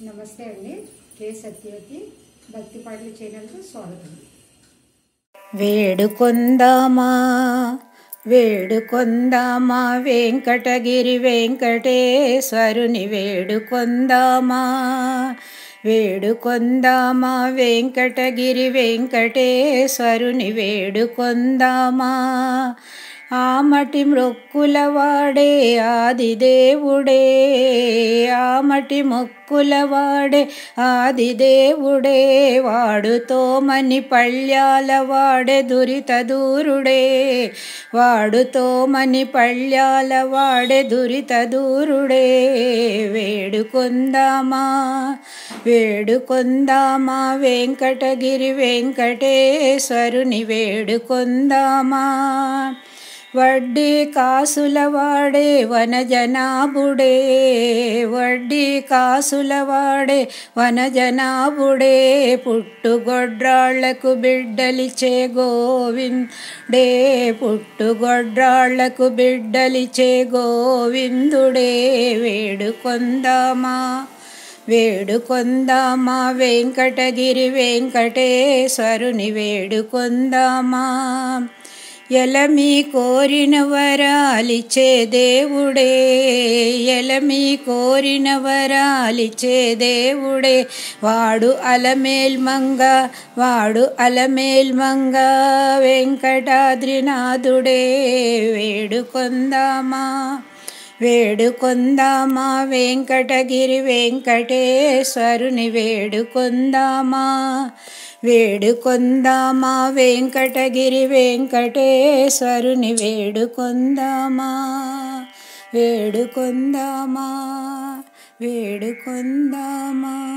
నమస్తే అండి. కే సత్యవతి భక్తి పాటల ఛానల్కు స్వాగతం. వేడుకొందామా వేడుకొందామా వెంకటగిరి వెంకటేశ్వరుని వేడుకొందామా వేడుకొందామా వెంకటగిరి వెంకటేశ్వరుని వేడుకొందామా. ఆమటి మ్రొక్కులవాడే ఆదిదేవుడే, ఆమటి మొక్కులవాడే ఆదిదేవుడే, వాడుతో మని పళ్ళ్యాల వాడే దురిత దూరుడే, వాడుతో మని పళ్ళ్యాల వాడే దురిత దూరుడే. వేడుకొందామా వేడుకొందామా వెంకటగిరి వెంకటేశ్వరుని వేడుకొందామా. వడ్డీ కాసుల వాడే వనజనాభుడే, వడ్డీ కాసుల వాడే వనజనాభుడే, పుట్టుగొడ్రాళ్లకు బిడ్డలిచే గోవిందుడే, పుట్టుగొడ్రాళ్లకు బిడ్డలిచే గోవిందుడే. వేడుకొందామా వేడుకొందామా వెంకటగిరి వెంకటేశ్వరుని వేడుకొందామా. ఎలమి కోరిన వరాలిచ్చే దేవుడే, ఎలమి కోరిన వరాలిచ్చే దేవుడే, వాడు అలమేల్మంగ, వాడు అలమేల్మంగ వెంకటాద్రినాథుడే. వేడుకొందామా వేడుకొందామా వెంకటగిరి వెంకటేశ్వరుని వేడుకొందామా. వేడుకొందామా వెంకటగిరి వెంకటేశ్వరుని వేడుకొందామా. వేడుకొందామా వేడుకొందామా.